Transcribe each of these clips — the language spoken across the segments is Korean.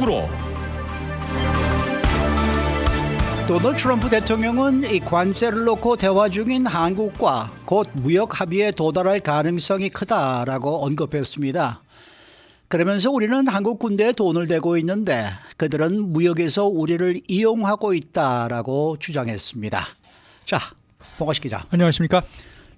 시선으로. 도널드 트럼프 대통령은 이 관세를 놓고 대화 중인 한국과 곧 무역 합의에 도달할 가능성이 크다라고 언급했습니다. 그러면서 우리는 한국 군대에 돈을 대고 있는데 그들은 무역에서 우리를 이용하고 있다라고 주장했습니다. 자, 봉화식 기자. 안녕하십니까?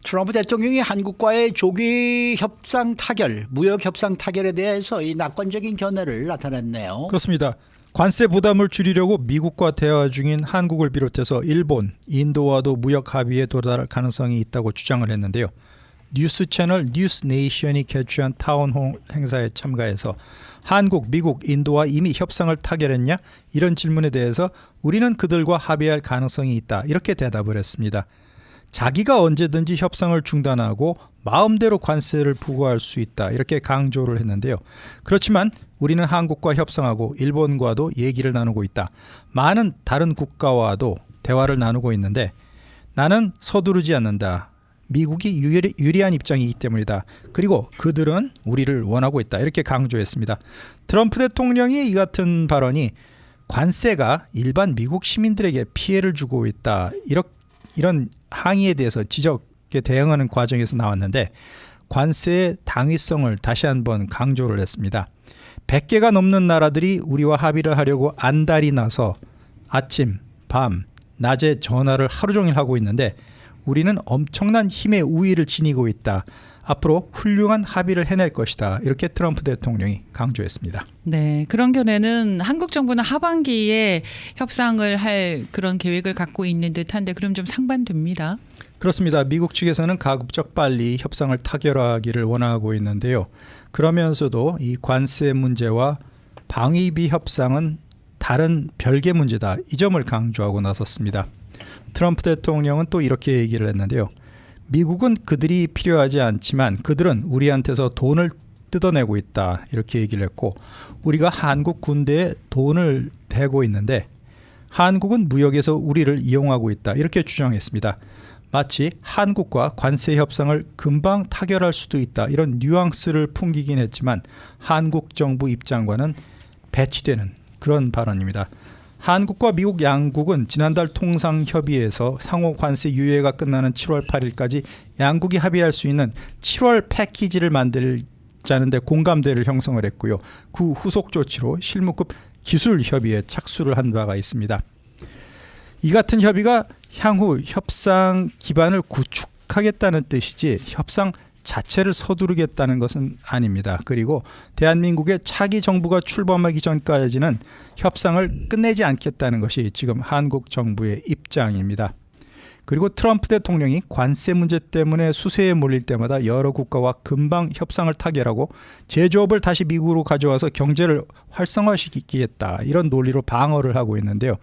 트럼프 대통령이 한국과의 조기 협상 타결, 무역 협상 타결에 대해서 이 낙관적인 견해를 나타냈네요. 그렇습니다. 관세 부담을 줄이려고 미국과 대화 중인 한국을 비롯해서 일본, 인도와도 무역 합의에 도달할 가능성이 있다고 주장을 했는데요. 뉴스 채널 뉴스네이션이 개최한 타운홀 행사에 참가해서 한국, 미국, 인도와 이미 협상을 타결했냐? 이런 질문에 대해서 우리는 그들과 합의할 가능성이 있다. 이렇게 대답을 했습니다. 자기가 언제든지 협상을 중단하고 마음대로 관세를 부과할 수 있다. 이렇게 강조를 했는데요. 그렇지만 우리는 한국과 협상하고 일본과도 얘기를 나누고 있다. 많은 다른 국가와도 대화를 나누고 있는데 나는 서두르지 않는다. 미국이 유리한 입장이기 때문이다. 그리고 그들은 우리를 원하고 있다. 이렇게 강조했습니다. 트럼프 대통령의 이 같은 발언이 관세가 일반 미국 시민들에게 피해를 주고 있다. 이런 항의에 대해서 지적에 대응하는 과정에서 나왔는데 관세의 당위성을 다시 한번 강조를 했습니다. 100개가 넘는 나라들이 우리와 합의를 하려고 안달이 나서 아침, 밤, 낮에 전화를 하루 종일 하고 있는데 우리는 엄청난 힘의 우위를 지니고 있다. 앞으로 훌륭한 합의를 해낼 것이다. 이렇게 트럼프 대통령이 강조했습니다. 네, 그런 견해는 한국 정부는 하반기에 협상을 할 그런 계획을 갖고 있는 듯한데 그럼 좀 상반됩니다. 그렇습니다. 미국 측에서는 가급적 빨리 협상을 타결하기를 원하고 있는데요. 그러면서도 이 관세 문제와 방위비 협상은 다른 별개 문제다. 이 점을 강조하고 나섰습니다. 트럼프 대통령은 또 이렇게 얘기를 했는데요. 미국은 그들이 필요하지 않지만 그들은 우리한테서 돈을 뜯어내고 있다. 이렇게 얘기를 했고 우리가 한국 군대에 돈을 대고 있는데 한국은 무역에서 우리를 이용하고 있다. 이렇게 주장했습니다. 마치 한국과 관세 협상을 금방 타결할 수도 있다. 이런 뉘앙스를 풍기긴 했지만 한국 정부 입장과는 배치되는 그런 발언입니다. 한국과 미국 양국은 지난달 통상협의에서 상호 관세 유예가 끝나는 7월 8일까지 양국이 합의할 수 있는 7월 패키지를 만들자는 데 공감대를 형성을 했고요. 그 후속 조치로 실무급 기술 협의에 착수를 한 바가 있습니다. 이 같은 협의가 향후 협상 기반을 구축하겠다는 뜻이지 협상 자체를 서두르겠다는 것은 아닙니다. 그리고 대한민국의 차기 정부가 출범하기 전까지는 협상을 끝내지 않겠다는 것이 지금 한국 정부의 입장입니다. 그리고 트럼프 대통령이 관세 문제 때문에 수세에 몰릴 때마다 여러 국가와 금방 협상을 타결하고 제조업을 다시 미국으로 가져와서 경제를 활성화시키겠다. 이런 논리로 방어를 하고 있는데요.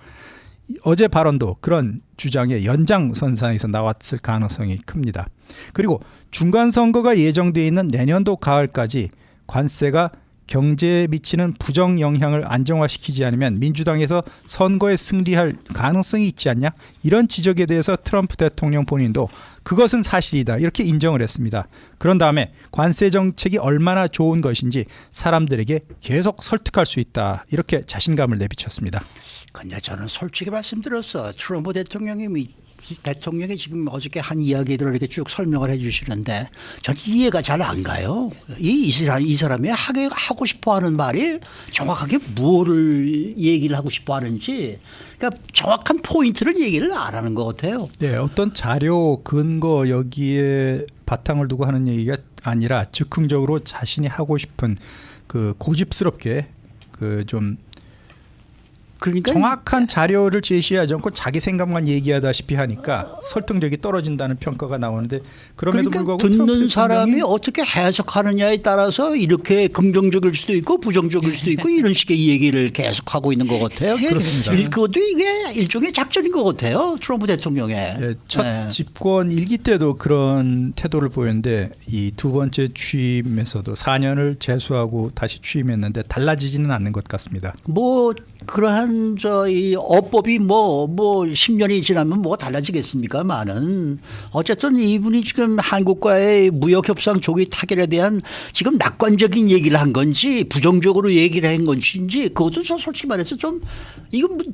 어제 발언도 그런 주장의 연장선상에서 나왔을 가능성이 큽니다. 그리고 중간선거가 예정되어 있는 내년도 가을까지 관세가 경제에 미치는 부정 영향을 안정화시키지 않으면 민주당에서 선거에 승리할 가능성이 있지 않냐? 이런 지적에 대해서 트럼프 대통령 본인도 그것은 사실이다. 이렇게 인정을 했습니다. 그런 다음에 관세 정책이 얼마나 좋은 것인지 사람들에게 계속 설득할 수 있다. 이렇게 자신감을 내비쳤습니다. 근데 저는 솔직히 말씀드렸어. 트럼프 대통령이 지금 어저께 한 이야기들을 이렇게 쭉 설명을 해 주시는데 저는 이해가 잘 안 가요. 이 사람이 하고 싶어 하는 말이 정확하게 무엇을 얘기를 하고 싶어 하는지 그러니까 정확한 포인트를 얘기를 안 하는 것 같아요. 네, 어떤 자료 근거 여기에 바탕을 두고 하는 얘기가 아니라 즉흥적으로 자신이 하고 싶은 그 고집스럽게 좀 그러니까 정확한 자료를 제시하지 않고 자기 생각만 얘기하다시피 하니까 설득력이 떨어진다는 평가가 나오는데 그럼에도 그러니까 불구하고 듣는 사람이 어떻게 해석하느냐에 따라서 이렇게 긍정적일 수도 있고 부정적일 수도 있고 이런 식의 얘기를 계속하고 있는 것 같아요. 그렇습니다. 그것도 이게 일종의 작전인 것 같아요. 트럼프 대통령의. 첫 집권 1기 때도 그런 태도를 보였는데 이 두 번째 취임에서도 4년을 재수하고 다시 취임했는데 달라지지는 않는 것 같습니다. 뭐 그러한 대한 이 어법이 뭐 10년이 지나면 뭐가 달라지겠습니까만은 어쨌든 이분이 지금 한국과의 무역 협상 조기 타결에 대한 지금 낙관적인 얘기를 한 건지 부정적으로 얘기를 한 건지 그것도 저 솔직히 말해서 좀 이건 뭐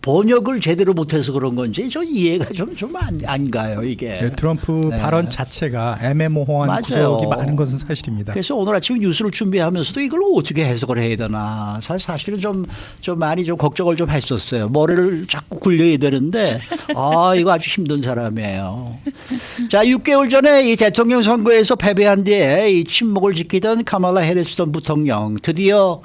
번역을 제대로 못해서 그런 건지 저 이해가 좀 안 가요 이게. 네, 트럼프 네. 발언 자체가 애매모호한 맞아요. 구석이 많은 것은 사실입니다. 그래서 오늘 아침 뉴스를 준비하면서도 이걸 어떻게 해석을 해야 되나 사실은 좀 많이 좀 걱정을 좀 했었어요. 머리를 자꾸 굴려야 되는데 이거 아주 힘든 사람이에요. 자, 6개월 전에 이 대통령 선거에서 패배한 뒤에 이 침묵을 지키던 카말라 해리스 전 부통령 드디어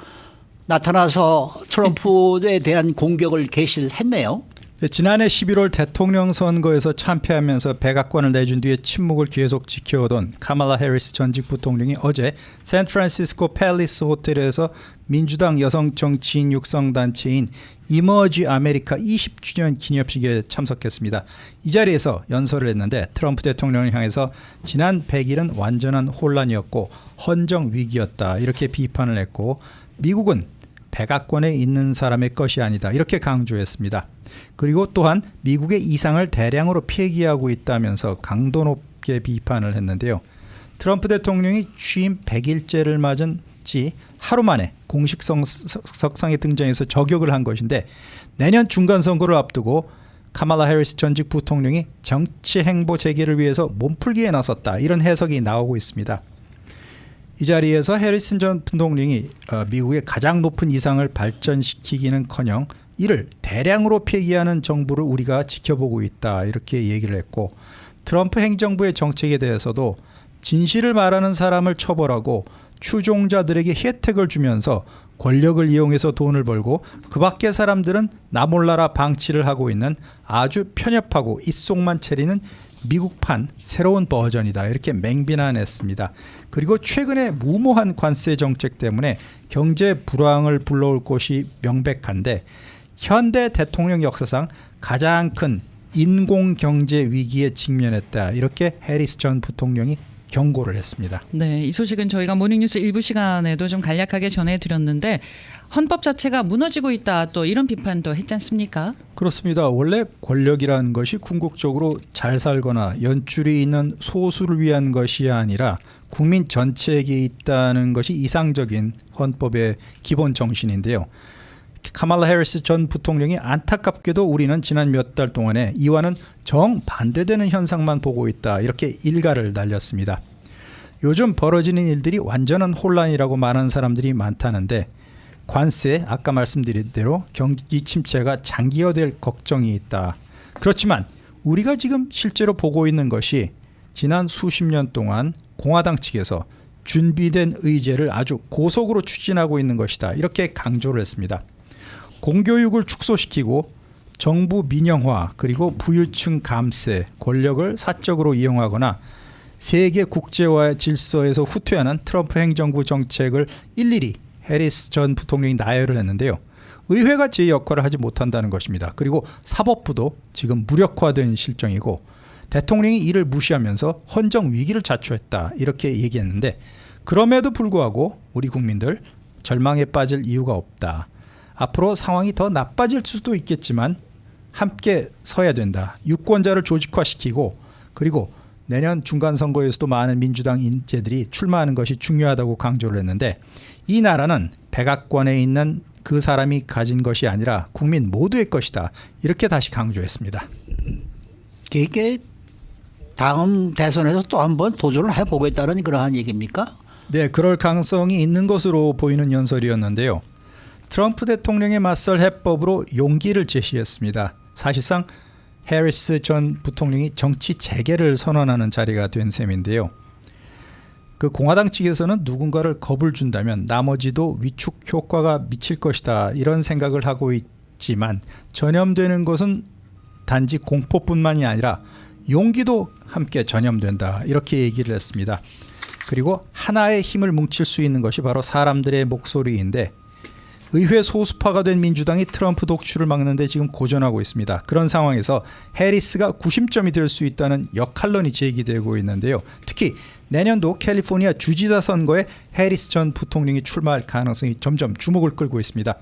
나타나서 트럼프에 대한 공격을 개시를 했네요. 네, 지난해 11월 대통령 선거에서 참패하면서 백악관을 내준 뒤에 침묵을 계속 지켜오던 카말라 해리스 전직 부통령이 어제 샌프란시스코 팰리스 호텔에서 민주당 여성 정치인 육성단체인 이머지 아메리카 20주년 기념식에 참석했습니다. 이 자리에서 연설을 했는데 트럼프 대통령을 향해서 지난 100일은 완전한 혼란이었고 헌정 위기였다 이렇게 비판을 했고 미국은 백악관에 있는 사람의 것이 아니다 이렇게 강조했습니다. 그리고 또한 미국의 이상을 대량으로 폐기하고 있다면서 강도 높게 비판을 했는데요. 트럼프 대통령이 취임 100일째를 맞은 지 하루 만에 공식 석상에 등장해서 저격을 한 것인데 내년 중간선거를 앞두고 카말라 해리스 전직 부통령이 정치 행보 재개를 위해서 몸풀기에 나섰다 이런 해석이 나오고 있습니다. 이 자리에서 해리슨 전 부통령이 미국의 가장 높은 이상을 발전시키기는커녕 이를 대량으로 폐기하는 정부를 우리가 지켜보고 있다 이렇게 얘기를 했고 트럼프 행정부의 정책에 대해서도 진실을 말하는 사람을 처벌하고 추종자들에게 혜택을 주면서 권력을 이용해서 돈을 벌고 그 밖의 사람들은 나 몰라라 방치를 하고 있는 아주 편협하고 입속만 채리는 미국판 새로운 버전이다 이렇게 맹비난했습니다. 그리고 최근에 무모한 관세 정책 때문에 경제 불황을 불러올 것이 명백한데 현대 대통령 역사상 가장 큰 인공경제 위기에 직면했다 이렇게 해리스 전 부통령이 경고를 했습니다. 네, 이 소식은 저희가 모닝뉴스 일부 시간에도 좀 간략하게 전해드렸는데 헌법 자체가 무너지고 있다 또 이런 비판도 했지 않습니까? 그렇습니다. 원래 권력이라는 것이 궁극적으로 잘 살거나 연줄이 있는 소수를 위한 것이 아니라 국민 전체에게 있다는 것이 이상적인 헌법의 기본 정신인데요. 카말라 해리스 전 부통령이 안타깝게도 우리는 지난 몇 달 동안에 이와는 정반대되는 현상만 보고 있다 이렇게 일가를 날렸습니다. 요즘 벌어지는 일들이 완전한 혼란이라고 말하는 사람들이 많다는데 관세 아까 말씀드린 대로 경기 침체가 장기화될 걱정이 있다. 그렇지만 우리가 지금 실제로 보고 있는 것이 지난 수십 년 동안 공화당 측에서 준비된 의제를 아주 고속으로 추진하고 있는 것이다 이렇게 강조를 했습니다. 공교육을 축소시키고 정부 민영화 그리고 부유층 감세, 권력을 사적으로 이용하거나 세계 국제화의 질서에서 후퇴하는 트럼프 행정부 정책을 일일이 해리스 전 부통령이 나열을 했는데요. 의회가 제 역할을 하지 못한다는 것입니다. 그리고 사법부도 지금 무력화된 실정이고 대통령이 이를 무시하면서 헌정 위기를 자초했다 이렇게 얘기했는데 그럼에도 불구하고 우리 국민들 절망에 빠질 이유가 없다. 앞으로 상황이 더 나빠질 수도 있겠지만 함께 서야 된다. 유권자를 조직화시키고 그리고 내년 중간선거에서도 많은 민주당 인재들이 출마하는 것이 중요하다고 강조를 했는데 이 나라는 백악관에 있는 그 사람이 가진 것이 아니라 국민 모두의 것이다. 이렇게 다시 강조했습니다. 이게 다음 대선에서 또 한번 도전을 해보겠다는 그러한 얘기입니까? 네, 그럴 가능성이 있는 것으로 보이는 연설이었는데요. 트럼프 대통령에 맞설 해법으로 용기를 제시했습니다. 사실상 해리스 전 부통령이 정치 재개를 선언하는 자리가 된 셈인데요. 그 공화당 측에서는 누군가를 겁을 준다면 나머지도 위축 효과가 미칠 것이다 이런 생각을 하고 있지만 전염되는 것은 단지 공포뿐만이 아니라 용기도 함께 전염된다 이렇게 얘기를 했습니다. 그리고 하나의 힘을 뭉칠 수 있는 것이 바로 사람들의 목소리인데 의회 소수파가 된 민주당이 트럼프 독출을 막는 데 지금 고전하고 있습니다. 그런 상황에서 해리스가 구심점이 될 수 있다는 역할론이 제기되고 있는데요. 특히 내년도 캘리포니아 주지사 선거에 해리스 전 부통령이 출마할 가능성이 점점 주목을 끌고 있습니다.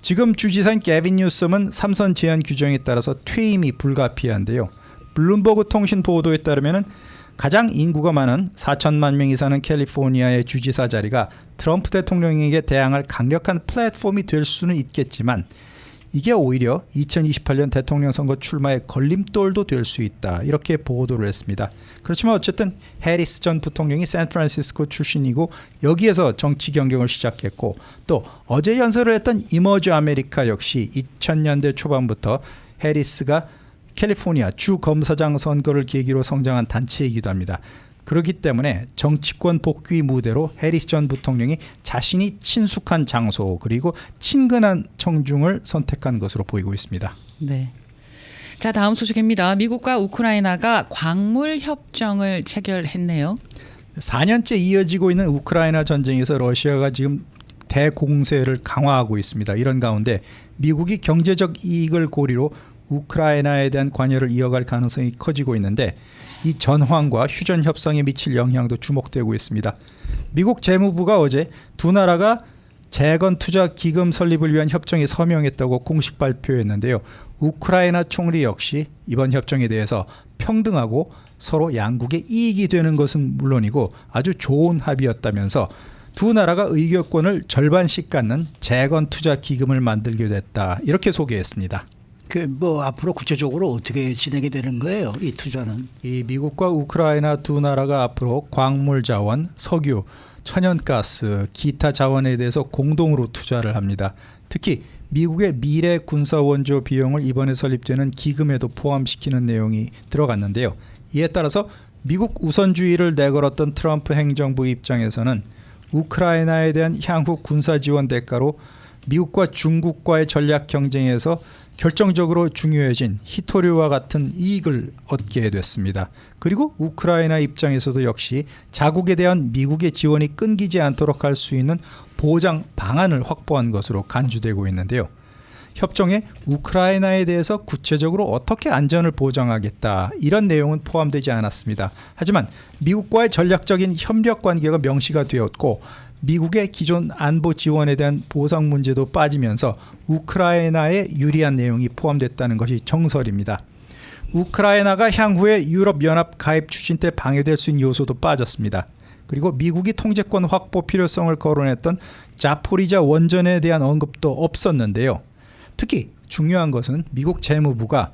지금 주지사인 게빈 뉴섬은 3선 제한 규정에 따라서 퇴임이 불가피한데요. 블룸버그 통신 보도에 따르면 가장 인구가 많은 4천만 명이 사는 캘리포니아의 주지사 자리가 트럼프 대통령에게 대항할 강력한 플랫폼이 될 수는 있겠지만 이게 오히려 2028년 대통령 선거 출마의 걸림돌도 될 수 있다. 이렇게 보도를 했습니다. 그렇지만 어쨌든 해리스 전 부통령이 샌프란시스코 출신이고 여기에서 정치 경력을 시작했고 또 어제 연설을 했던 이머즈 아메리카 역시 2000년대 초반부터 해리스가 캘리포니아 주 검사장 선거를 계기로 성장한 단체이기도 합니다. 그렇기 때문에 정치권 복귀 무대로 해리스 전 부통령이 자신이 친숙한 장소 그리고 친근한 청중을 선택한 것으로 보이고 있습니다. 네. 자, 다음 소식입니다. 미국과 우크라이나가 광물 협정을 체결했네요. 4년째 이어지고 있는 우크라이나 전쟁에서 러시아가 지금 대공세를 강화하고 있습니다. 이런 가운데 미국이 경제적 이익을 고리로 우크라이나에 대한 관여를 이어갈 가능성이 커지고 있는데 이 전황과 휴전 협상에 미칠 영향도 주목되고 있습니다. 미국 재무부가 어제 두 나라가 재건 투자 기금 설립을 위한 협정에 서명했다고 공식 발표했는데요. 우크라이나 총리 역시 이번 협정에 대해서 평등하고 서로 양국의 이익이 되는 것은 물론이고 아주 좋은 합의였다면서 두 나라가 의결권을 절반씩 갖는 재건 투자 기금을 만들게 됐다. 이렇게 소개했습니다. 그 뭐 앞으로 구체적으로 어떻게 진행이 되는 거예요? 이 투자는? 이 미국과 우크라이나 두 나라가 앞으로 광물 자원, 석유, 천연가스, 기타 자원에 대해서 공동으로 투자를 합니다. 특히 미국의 미래 군사 원조 비용을 이번에 설립되는 기금에도 포함시키는 내용이 들어갔는데요. 이에 따라서 미국 우선주의를 내걸었던 트럼프 행정부 입장에서는 우크라이나에 대한 향후 군사 지원 대가로 미국과 중국과의 전략 경쟁에서 결정적으로 중요해진 히토류와 같은 이익을 얻게 됐습니다. 그리고 우크라이나 입장에서도 역시 자국에 대한 미국의 지원이 끊기지 않도록 할 수 있는 보장 방안을 확보한 것으로 간주되고 있는데요. 협정에 우크라이나에 대해서 구체적으로 어떻게 안전을 보장하겠다 이런 내용은 포함되지 않았습니다. 하지만 미국과의 전략적인 협력 관계가 명시가 되었고 미국의 기존 안보 지원에 대한 보상 문제도 빠지면서 우크라이나에 유리한 내용이 포함됐다는 것이 정설입니다. 우크라이나가 향후에 유럽연합 가입 추진 때 방해될 수 있는 요소도 빠졌습니다. 그리고 미국이 통제권 확보 필요성을 거론했던 자포리자 원전에 대한 언급도 없었는데요. 특히 중요한 것은 미국 재무부가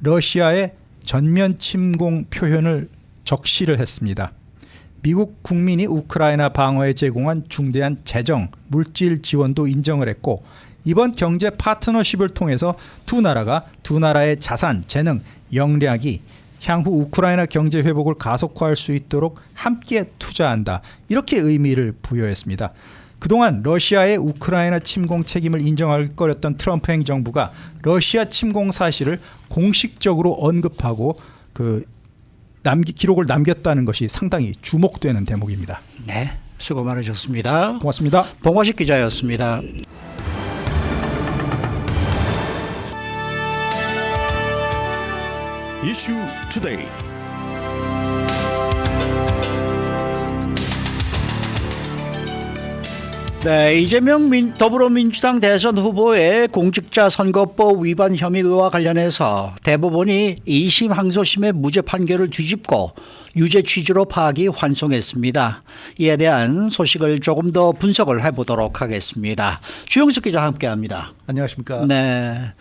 러시아의 전면 침공 표현을 적시를 했습니다. 미국 국민이 우크라이나 방어에 제공한 중대한 재정, 물질 지원도 인정을 했고 이번 경제 파트너십을 통해서 두 나라가 두 나라의 자산, 재능, 역량이 향후 우크라이나 경제 회복을 가속화할 수 있도록 함께 투자한다. 이렇게 의미를 부여했습니다. 그동안 러시아의 우크라이나 침공 책임을 인정할 거렸던 트럼프 행정부가 러시아 침공 사실을 공식적으로 언급하고 기록을 남겼다는 것이 상당히 주목되는 대목입니다. 네, 수고 많으셨습니다. 고맙습니다. 봉화식 기자였습니다. 이슈 투데이. 네, 이재명 더불어민주당 대선 후보의 공직자 선거법 위반 혐의와 관련해서 대법원이 2심 항소심의 무죄 판결을 뒤집고 유죄 취지로 파기환송했습니다. 이에 대한 소식을 조금 더 분석을 해보도록 하겠습니다. 주영석 기자 함께합니다. 안녕하십니까. 네.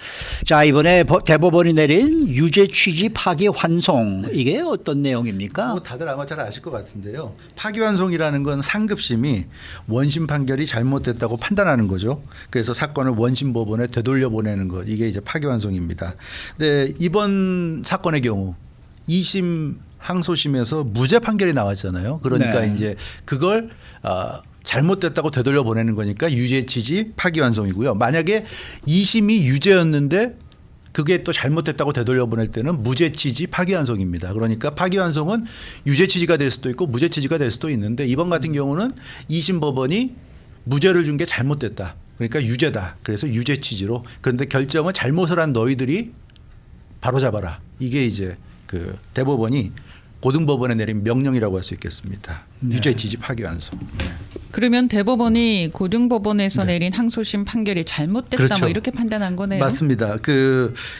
자, 이번에 대법원이 내린 유죄 취지 파기환송 이게 어떤 내용입니까? 뭐 다들 아마 잘 아실 것 같은데요. 파기환송이라는 건 상급심이 원심 판결이 잘못됐다고 판단하는 거죠. 그래서 사건을 원심 법원에 되돌려 보내는 것, 이게 이제 파기환송입니다. 근데 이번 사건의 경우 2심 항소심에서 무죄 판결이 나왔잖아요. 그러니까 네. 이제 그걸 잘못됐다고 되돌려 보내는 거니까 유죄 취지 파기환송이고요. 만약에 2심이 유죄였는데 그게 또 잘못됐다고 되돌려 보낼 때는 무죄 취지 파기환송입니다. 그러니까 파기환송은 유죄 취지가 될 수도 있고 무죄 취지가 될 수도 있는데 이번 같은 경우는 2심 법원이 무죄를 준 게 잘못됐다. 그러니까 유죄다. 그래서 유죄 취지로. 그런데 결정은 잘못을 한 너희들이 바로잡아라. 이게 이제 그 대법원이 고등법원에 내린 명령이라고 할 수 있겠습니다. 네. 유죄 취지 파기환송. 네. 그러면 대법원이 고등법원에서 네. 내린 항소심 판결이 잘못됐다 그렇죠. 뭐 이렇게 판단한 거네요. 맞습니다.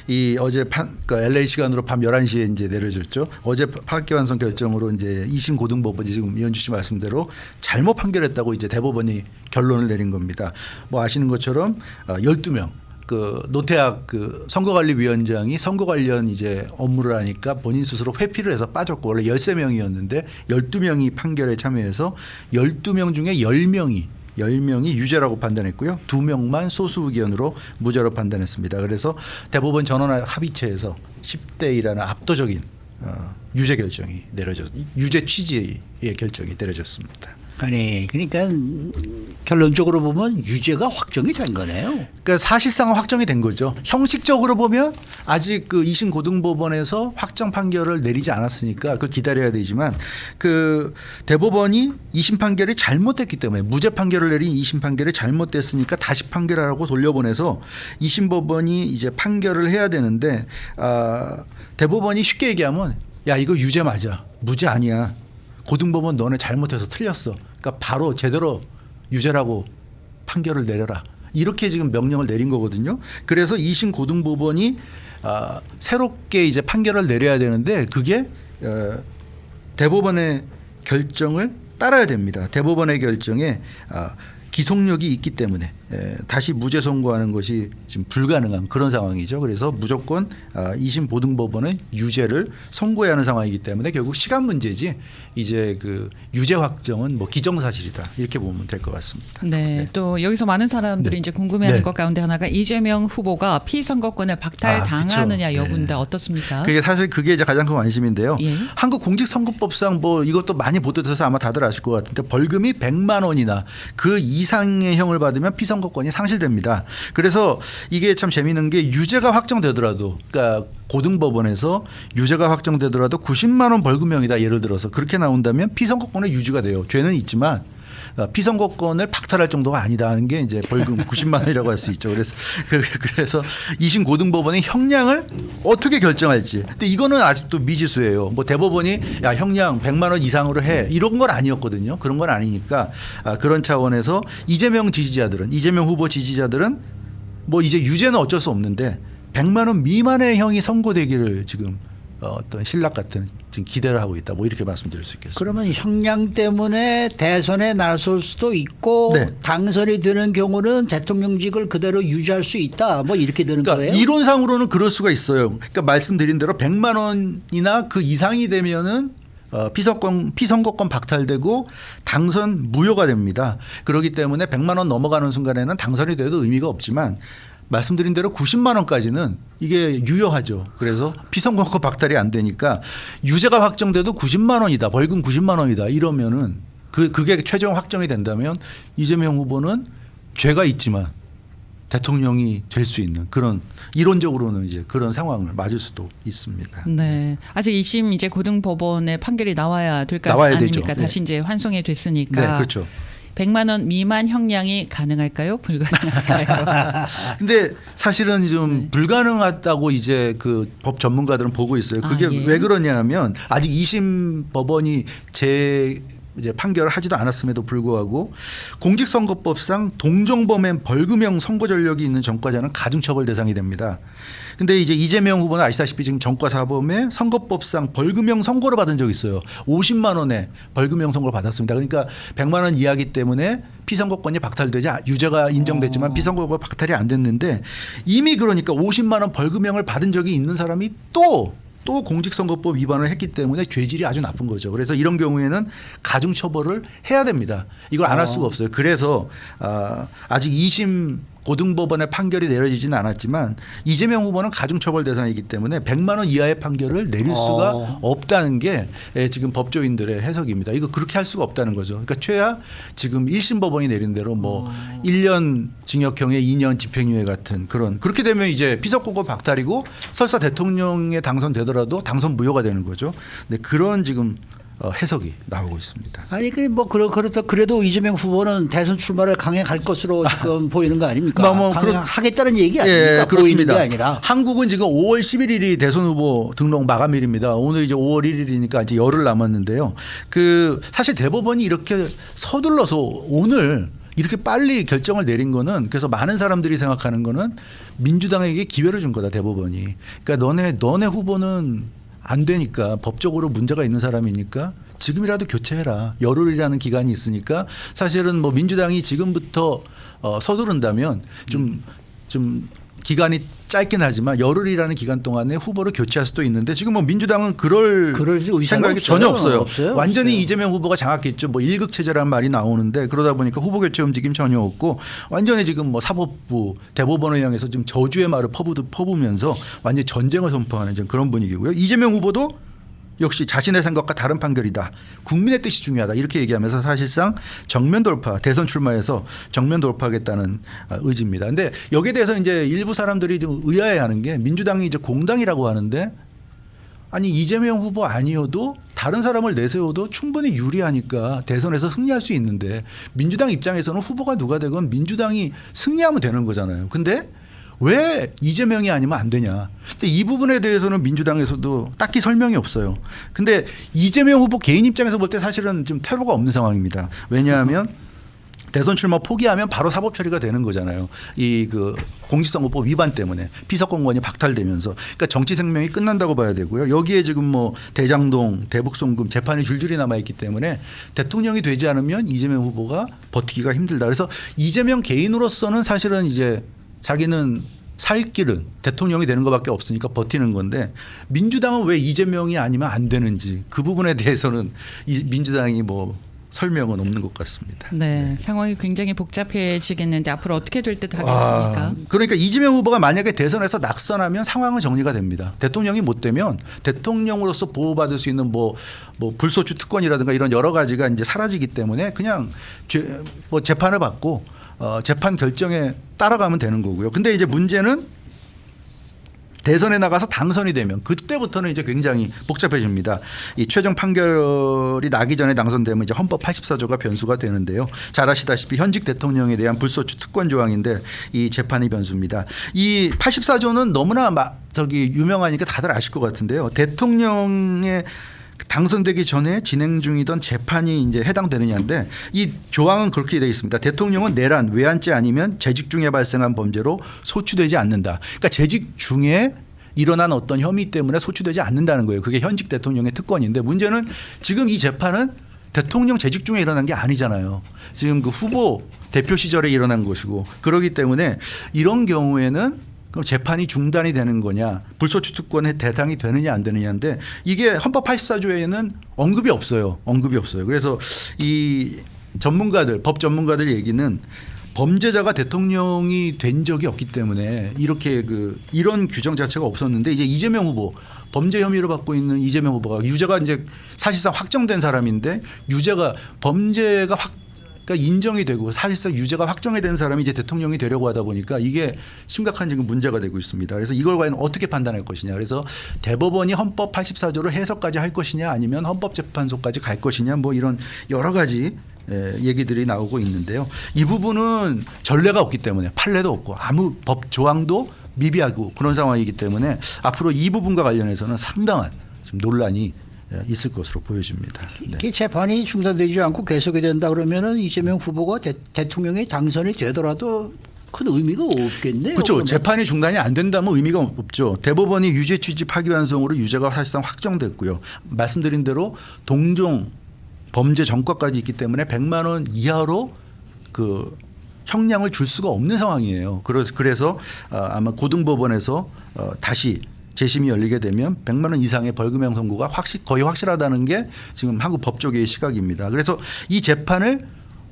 이 어제 LA 시간으로 밤 11시에 이제 내려졌죠. 어제 파기환송 결정으로 이제 2심 고등법원이 지금 이현주 씨 말씀대로 잘못 판결했다고 이제 대법원이 결론을 내린 겁니다. 뭐 아시는 것처럼 12명 그 노태학 그 선거관리위원장이 선거 관련 이제 업무를 하니까 본인 스스로 회피를 해서 빠졌고 원래 13명이었는데 12명이 판결에 참여해서 12명 중에 10명이 유죄라고 판단했고요. 2명만 소수 의견으로 무죄로 판단했습니다. 그래서 대법원 전원 합의체에서 10대 1라는 압도적인 유죄 결정이 유죄 취지의 결정이 내려졌습니다. 아니 그러니까 결론적으로 보면 유죄가 확정이 된 거네요. 그러니까 사실상 확정이 된 거죠. 형식적으로 보면 아직 그 2심 고등법원에서 확정 판결을 내리지 않았으니까 그걸 기다려야 되지만 그 대법원이 2심 판결이 잘못됐기 때문에 무죄 판결을 내린 2심 판결이 잘못됐으니까 다시 판결하라고 돌려보내서 2심 법원이 이제 판결을 해야 되는데 대법원이 쉽게 얘기하면 야 이거 유죄 맞아. 무죄 아니야. 고등법원 너네 잘못해서 틀렸어. 그러니까 바로 제대로 유죄라고 판결을 내려라. 이렇게 지금 명령을 내린 거거든요. 그래서 2심 고등법원이 새롭게 이제 판결을 내려야 되는데 그게 대법원의 결정을 따라야 됩니다. 대법원의 결정에 기속력이 있기 때문에 다시 무죄 선고하는 것이 지금 불가능한 그런 상황이죠. 그래서 무조건 2심 고등법원은 유죄를 선고해야 하는 상황이기 때문에 결국 시간 문제지 이제 그 유죄 확정은 뭐 기정사실이다 이렇게 보면 될 것 같습니다. 네, 또 여기서 많은 사람들이 네. 이제 궁금해하는 네. 것 가운데 하나가 이재명 후보가 피선거권을 박탈당하느냐 그렇죠. 여부인데 네. 어떻습니까? 그게 사실 그게 이제 가장 큰 관심인데요. 예. 한국 공직선거법상 뭐 이것도 많이 보도돼서 아마 다들 아실 것 같은데 벌금이 100만 원이나 그 이상의 형을 받으면 피선거권이 상실됩니다. 그래서 이게 참 재미있는 게 유죄가 확정되더라도 그러니까 고등법원에서 유죄가 확정되더라도 90만 원 벌금형이다 예를 들어서 그렇게 나온다면 피선거권의 유지가 돼요. 죄는 있지만 피선거권을 박탈할 정도가 아니다는 게 이제 벌금 90만 원이라고 할 수 있죠. 그래서 2심 고등법원이 형량을 어떻게 결정할지. 근데 이거는 아직도 미지수예요. 뭐 대법원이 야 형량 100만 원 이상으로 해 이런 건 아니었거든요. 그런 건 아니니까 그런 차원에서 이재명 후보 지지자들은 뭐 이제 유죄는 어쩔 수 없는데 100만 원 미만의 형이 선고되기를 지금 어떤 신락 같은 지금 기대를 하고 있다. 뭐 이렇게 말씀드릴 수 있겠습니다. 그러면 형량 때문에 대선에 나설 수도 있고 네. 당선이 되는 경우는 대통령직을 그대로 유지할 수 있다. 뭐 이렇게 되는 그러니까 거예요? 이론상으로는 그럴 수가 있어요. 그러니까 말씀드린 대로 100만 원이나 그 이상이 되면은 피선거권 박탈되고 당선 무효가 됩니다. 그렇기 때문에 100만 원 넘어가는 순간에는 당선이 돼도 의미가 없지만 말씀드린 대로 90만 원까지는 이게 유효하죠. 그래서 피선거권 박탈이 안 되니까 유죄가 확정돼도 90만 원이다. 벌금 90만 원이다. 이러면은 그게 최종 확정이 된다면 이재명 후보는 죄가 있지만 대통령이 될 수 있는 그런 이론적으로는 이제 그런 상황을 맞을 수도 있습니다. 네, 아직 2심 이제 고등법원의 판결이 나와야 될 거 나와야 아닙니까? 되죠. 다시 이제 환송이 됐으니까. 네, 그렇죠. 100만 원 미만 형량이 가능할까요? 불가능할까요? 근데 사실은 좀 네. 불가능하다고 이제 그 법 전문가들은 보고 있어요. 그게 예. 왜 그러냐면 아직 2심 법원이 이제 판결을 하지도 않았음에도 불구하고 공직선거법상 동정범행 벌금형 선고 전력이 있는 전과자는 가중처벌 대상이 됩니다. 근데 이제 이재명 후보는 아시다시피 지금 전과 사범에 선거법상 벌금형 선고를 받은 적이 있어요. 50만 원의 벌금형 선고를 받았습니다. 그러니까 100만 원 이하기 때문에 피선거권이 박탈되지 유죄가 인정됐지만 피선거권 박탈이 안 됐는데 이미 그러니까 50만 원 벌금형을 받은 적이 있는 사람이 또 공직선거법 위반을 했기 때문에 죄질이 아주 나쁜 거죠. 그래서 이런 경우에는 가중처벌을 해야 됩니다. 이걸 안 할 수가 없어요. 그래서 아직 2심 고등법원의 판결이 내려지지는 않았지만 이재명 후보는 가중처벌 대상이기 때문에 100만 원 이하의 판결을 내릴 수가 없다는 게 지금 법조인들의 해석입니다. 이거 그렇게 할 수가 없다는 거죠. 그러니까 최하 지금 1심 법원이 내린 대로 뭐 1년 징역형에 2년 집행유예 같은 그렇게 되면 이제 피선거권 박탈이고 설사 대통령에 당선되더라도 당선 무효가 되는 거죠. 근데 그런 지금 해석이 나오고 있습니다. 아니 그렇다 그래도 이재명 후보는 대선 출마를 강행할 것으로 지금 보이는 거 아닙니까? 강행하겠다는 얘기 아닙니까? 보이는 게 아니라. 한국은 지금 5월 11일이 대선 후보 등록 마감일입니다. 오늘 이제 5월 1일이니까 이제 열흘 남았는데요. 사실 대법원이 이렇게 서둘러서 오늘 이렇게 빨리 결정을 내린 거는, 그래서 많은 사람들이 생각하는 거는 민주당에게 기회를 준 거다, 대법원이. 그러니까 너네 후보는 안 되니까, 법적으로 문제가 있는 사람이니까 지금이라도 교체해라. 열흘이라는 기간이 있으니까 사실은 뭐 민주당이 지금부터 서두른다면 좀 기간이 짧긴 하지만 열흘이라는 기간 동안에 후보를 교체할 수도 있는데, 지금 뭐 민주당은 그럴 생각이 전혀 없어요. 완전히 없어요. 이재명 후보가 장악했죠. 뭐 1극 체제라는 말이 나오는데, 그러다 보니까 후보 교체 움직임 전혀 없고, 완전히 지금 뭐 사법부, 대법원을 향해서 지금 저주의 말을 퍼부면서 완전히 전쟁을 선포하는 그런 분위기고요. 이재명 후보도 역시 자신의 생각과 다른 판결이다. 국민의 뜻이 중요하다. 이렇게 얘기하면서 사실상 정면 돌파, 대선 출마해서 정면 돌파하겠다는 의지입니다. 그런데 여기에 대해서 이제 일부 사람들이 좀 의아해하는 게, 민주당이 이제 공당이라고 하는데, 아니 이재명 후보 아니어도 다른 사람을 내세워도 충분히 유리하니까 대선에서 승리할 수 있는데, 민주당 입장에서는 후보가 누가 되건 민주당이 승리하면 되는 거잖아요. 근데 왜 이재명이 아니면 안 되냐. 근데 이 부분에 대해서는 민주당에서도 딱히 설명이 없어요. 근데 이재명 후보 개인 입장에서 볼 때 사실은 좀 퇴로가 없는 상황입니다. 왜냐하면 대선 출마 포기하면 바로 사법 처리가 되는 거잖아요. 공직선거법 위반 때문에 피서공무원이 박탈되면서. 그러니까 정치 생명이 끝난다고 봐야 되고요. 여기에 지금 뭐 대장동, 대북송금 재판이 줄줄이 남아있기 때문에 대통령이 되지 않으면 이재명 후보가 버티기가 힘들다. 그래서 이재명 개인으로서는 사실은 이제 자기는 살 길은 대통령이 되는 것밖에 없으니까 버티는 건데, 민주당은 왜 이재명이 아니면 안 되는지 그 부분에 대해서는 민주당이 뭐 설명은 없는 것 같습니다. 네, 상황이 굉장히 복잡해지겠는데 앞으로 어떻게 될 듯 하겠습니까? 그러니까 이재명 후보가 만약에 대선에서 낙선하면 상황은 정리가 됩니다. 대통령이 못 되면 대통령으로서 보호받을 수 있는 뭐 불소추 특권이라든가 이런 여러 가지가 이제 사라지기 때문에 그냥 재판을 받고 재판 결정에 따라가면 되는 거고요. 근데 이제 문제는 대선에 나가서 당선이 되면 그때부터는 이제 굉장히 복잡해집니다. 이 최종 판결이 나기 전에 당선되면 이제 헌법 84조가 변수가 되는데요. 잘 아시다시피 현직 대통령에 대한 불소추 특권 조항인데 이 재판이 변수입니다. 이 84조는 너무나 유명하니까 다들 아실 것 같은데요. 대통령의 당선되기 전에 진행 중이던 재판이 이제 해당되느냐인데, 이 조항은 그렇게 되어 있습니다. 대통령은 내란, 외환죄 아니면 재직 중에 발생한 범죄로 소추되지 않는다. 그러니까 재직 중에 일어난 어떤 혐의 때문에 소추되지 않는다는 거예요. 그게 현직 대통령의 특권인데, 문제는 지금 이 재판은 대통령 재직 중에 일어난 게 아니잖아요. 지금 그 후보 대표 시절에 일어난 것이고, 그렇기 때문에 이런 경우에는 그럼 재판이 중단이 되는 거냐, 불소추 특권에 대상이 되느냐 안 되느냐인데, 이게 헌법 84조에는 언급이 없어요. 그래서 이 법 전문가들 얘기는 범죄자가 대통령이 된 적이 없기 때문에 이런 규정 자체가 없었는데, 이제 이재명 후보, 범죄 혐의를 받고 있는 이재명 후보가 유죄가 이제 사실상 확정된 사람인데, 범죄가 그러니까 인정이 되고 사실상 유죄가 확정이 된 사람이 이제 대통령이 되려고 하다 보니까 이게 심각한 지금 문제가 되고 있습니다. 그래서 이걸 과연 어떻게 판단할 것이냐. 그래서 대법원이 헌법 84조를 해석까지 할 것이냐, 아니면 헌법재판소까지 갈 것이냐, 뭐 이런 여러 가지 얘기들이 나오고 있는데요. 이 부분은 전례가 없기 때문에, 판례도 없고 아무 법 조항도 미비하고 그런 상황이기 때문에 앞으로 이 부분과 관련해서는 상당한 지금 논란이 있을 것으로 보여집니다. 네. 이게 재판이 중단되지 않고 계속이 된다 그러면은 이재명 후보가 대통령이 당선이 되더라도 큰 의미가 없겠네요. 그렇죠. 그러면. 재판이 중단이 안 된다면 의미가 없죠. 대법원이 유죄 취지 파기환송으로 유죄가 사실상 확정됐고요. 말씀드린 대로 동종 범죄 전과까지 있기 때문에 100만 원 이하로 형량을 줄 수가 없는 상황이에요. 그래서 아마 고등법원에서 다시 재심이 열리게 되면 100만 원 이상의 벌금형 선고가 거의 확실하다는 게 지금 한국 법조계의 시각입니다. 그래서 이 재판을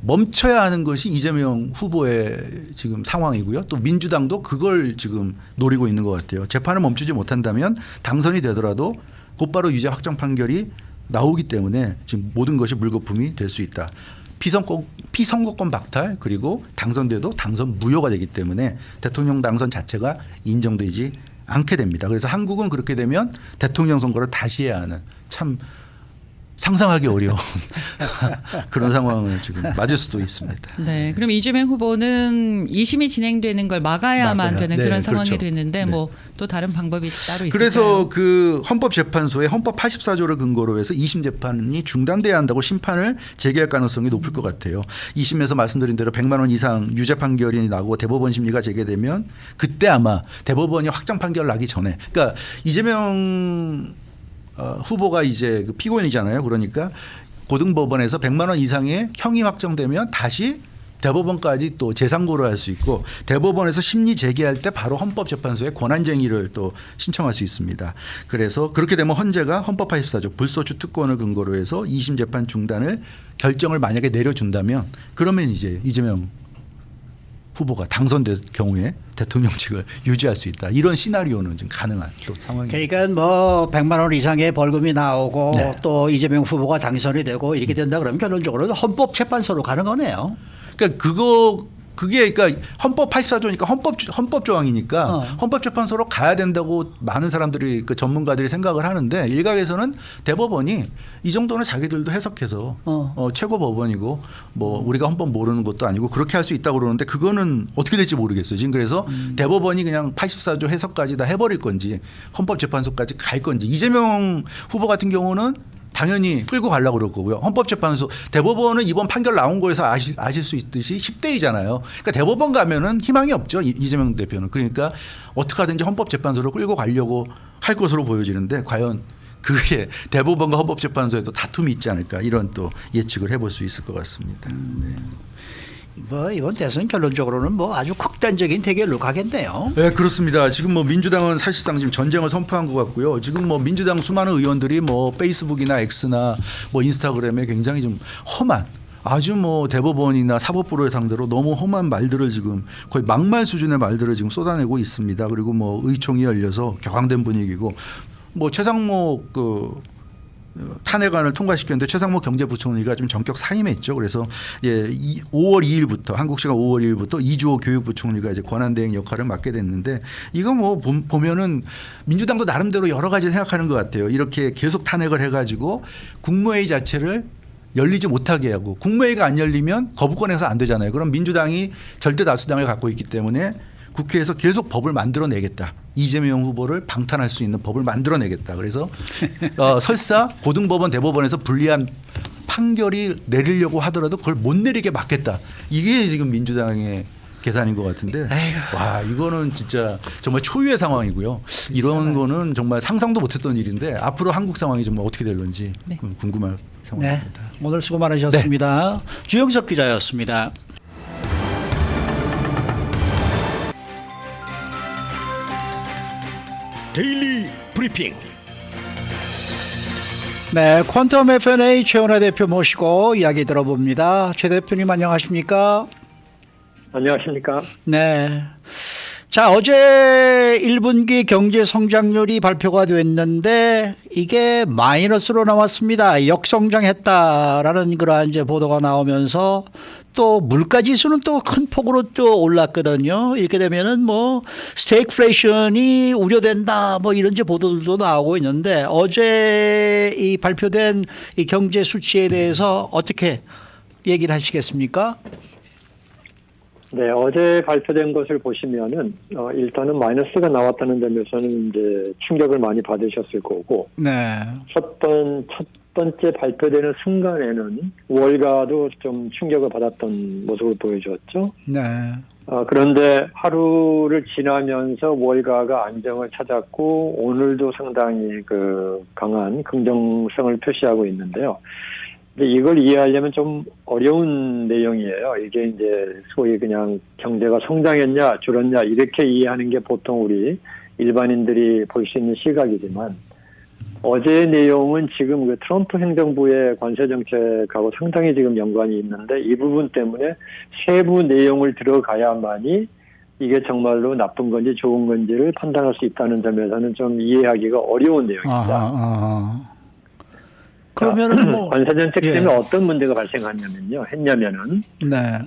멈춰야 하는 것이 이재명 후보의 지금 상황이고요. 또 민주당도 그걸 지금 노리고 있는 것 같아요. 재판을 멈추지 못한다면 당선이 되더라도 곧바로 유죄 확정 판결이 나오기 때문에 지금 모든 것이 물거품이 될 수 있다. 피선거권 박탈, 그리고 당선돼도 당선 무효가 되기 때문에 대통령 당선 자체가 인정되지 않게 됩니다. 그래서 한국은 그렇게 되면 대통령 선거를 다시 해야 하는 참 상상하기 어려운 그런 상황을 지금 맞을 수도 있습니다. 네, 그럼 이재명 후보는 2심이 진행되는 걸 막아야만 막아야. 되는 네, 그런 상황이 그렇죠. 됐는데 네. 뭐 또 다른 방법이 따로 있을까요? 그래서 그 헌법재판소의 헌법 84조를 근거로 해서 2심 재판이 중단돼야 한다고 심판을 제기할 가능성이 높을 것 같아요. 2심에서 말씀드린 대로 100만 원 이상 유죄 판결이 나고 대법원 심리가 재개되면 그때 아마 대법원이 확정 판결 나기 전에, 그러니까 이재명 후보가 이제 그 피고인이잖아요. 그러니까 고등법원에서 100만 원 이상의 형이 확정되면 다시 대법원까지 또 재상고를 할 수 있고, 대법원에서 심리 제기할 때 바로 헌법재판소에 권한쟁의를 또 신청할 수 있습니다. 그래서 그렇게 되면 헌재가 헌법 84조 불소추 특권을 근거로 해서 2심 재판 중단을 결정을 만약에 내려준다면, 그러면 이제 이재명 후보가 당선될 경우에 대통령직을 유지할 수 있다. 이런 시나리오는 지금 가능한 또 상황입니다. 그러니까 뭐 100만 원 이상의 벌금이 나오고 네. 또 이재명 후보가 당선이 되고 이렇게 된다 그러면 결론적으로 헌법재판소로 가는 거네요. 그러니까 그게 그러니까 헌법 84조니까 헌법 조항이니까 헌법재판소로 가야 된다고 많은 사람들이 그 전문가들이 생각을 하는데, 일각에서는 대법원이 이 정도는 자기들도 해석해서 최고 법원이고 뭐 우리가 헌법 모르는 것도 아니고 그렇게 할 수 있다고 그러는데, 그거는 어떻게 될지 모르겠어요. 지금 그래서 대법원이 그냥 84조 해석까지 다 해버릴 건지 헌법재판소까지 갈 건지. 이재명 후보 같은 경우는 당연히 끌고 가려고 그럴 거고요. 헌법재판소, 대법원은 이번 판결 나온 거에서 아실 수 있듯이 10대이잖아요. 그러니까 대법원 가면은 희망이 없죠. 이재명 대표는. 그러니까 어떻게 하든지 헌법재판소로 끌고 가려고 할 것으로 보여지는데, 과연 그게 대법원과 헌법재판소에도 다툼이 있지 않을까, 이런 또 예측을 해볼 수 있을 것 같습니다. 네. 뭐 이번 대선 결론적으로는 뭐 아주 극단적인 대결로 가겠네요. 네, 그렇습니다. 지금 뭐 민주당은 사실상 지금 전쟁을 선포한 것 같고요. 지금 뭐 민주당 수많은 의원들이 뭐 페이스북이나 X나 뭐 인스타그램에 굉장히 좀 험한, 아주 뭐 대법원이나 사법부를 상대로 너무 험한 말들을 지금 거의 막말 수준의 말들을 지금 쏟아내고 있습니다. 그리고 뭐 의총이 열려서 격앙된 분위기고, 뭐 최상목 그 탄핵안을 통과시켰는데 최상목 경제부총리가 좀 전격 사임했죠. 그래서 5월 2일부터 한국 시간 5월 2일부터 이주호 교육부총리가 이제 권한대행 역할을 맡게 됐는데, 이거 뭐 보면은 민주당도 나름대로 여러 가지 생각하는 것 같아요. 이렇게 계속 탄핵을 해가지고 국무회의 자체를 열리지 못하게 하고, 국무회의가 안 열리면 거부권에서 안 되잖아요. 그럼 민주당이 절대 다수당을 갖고 있기 때문에 국회에서 계속 법을 만들어내겠다. 이재명 후보를 방탄할 수 있는 법을 만들어내겠다. 그래서 설사 고등법원 대법원에서 불리한 판결이 내리려고 하더라도 그걸 못 내리게 막겠다. 이게 지금 민주당의 계산인 것 같은데, 와, 이거는 진짜 정말 초유의 상황이고요. 이런 거는 정말 상상도 못했던 일인데, 앞으로 한국 상황이 정말 어떻게 될런지 네. 궁금한 상황입니다. 네, 오늘 수고 많으셨습니다. 주영석 기자였습니다. 데일리 브리핑. 네, 퀀텀 F&A 최원혜 대표 모시고 이야기 들어봅니다. 최 대표님 안녕하십니까? 안녕하십니까? 네. 자, 어제 1분기 경제 성장률이 발표가 됐는데 이게 마이너스로 나왔습니다. 역성장했다라는 그러한 이제 보도가 나오면서 또 물가 지수는 또 큰 폭으로 또 올랐거든요. 이렇게 되면은 뭐 스태그플레이션이 우려된다 뭐 이런 이제 보도들도 나오고 있는데, 어제 이 발표된 이 경제 수치에 대해서 어떻게 얘기를 하시겠습니까? 네, 어제 발표된 것을 보시면은 일단은 마이너스가 나왔다는 점에서는 이제 충격을 많이 받으셨을 거고, 네. 첫 번째 발표되는 순간에는 월가도 좀 충격을 받았던 모습을 보여주었죠. 네. 그런데 하루를 지나면서 월가가 안정을 찾았고 오늘도 상당히 그 강한 긍정성을 표시하고 있는데요. 근데 이걸 이해하려면 좀 어려운 내용이에요. 이게 이제 소위 그냥 경제가 성장했냐 줄었냐 이렇게 이해하는 게 보통 우리 일반인들이 볼 수 있는 시각이지만, 어제의 내용은 지금 그 트럼프 행정부의 관세 정책하고 상당히 지금 연관이 있는데, 이 부분 때문에 세부 내용을 들어가야만이 이게 정말로 나쁜 건지 좋은 건지를 판단할 수 있다는 점에서는 좀 이해하기가 어려운 내용입니다. 그러면은 뭐 관세 정책 때문에 어떤 문제가 했냐면은 네.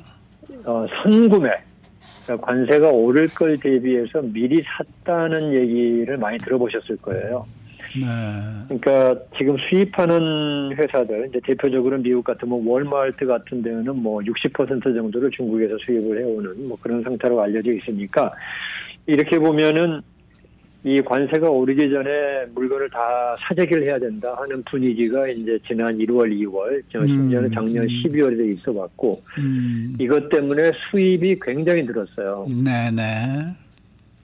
선구매, 그러니까 관세가 오를 걸 대비해서 미리 샀다는 얘기를 많이 들어보셨을 거예요. 네. 그러니까 지금 수입하는 회사들, 이제 대표적으로 미국 같으면 월마트 같은 데는 뭐 60% 정도를 중국에서 수입을 해오는 뭐 그런 상태로 알려져 있으니까 이렇게 보면은 이 관세가 오르기 전에 물건을 다 사재기를 해야 된다 하는 분위기가 이제 지난 1월, 2월, 심지어는 작년 12월에 있어 왔고 이것 때문에 수입이 굉장히 늘었어요. 네네.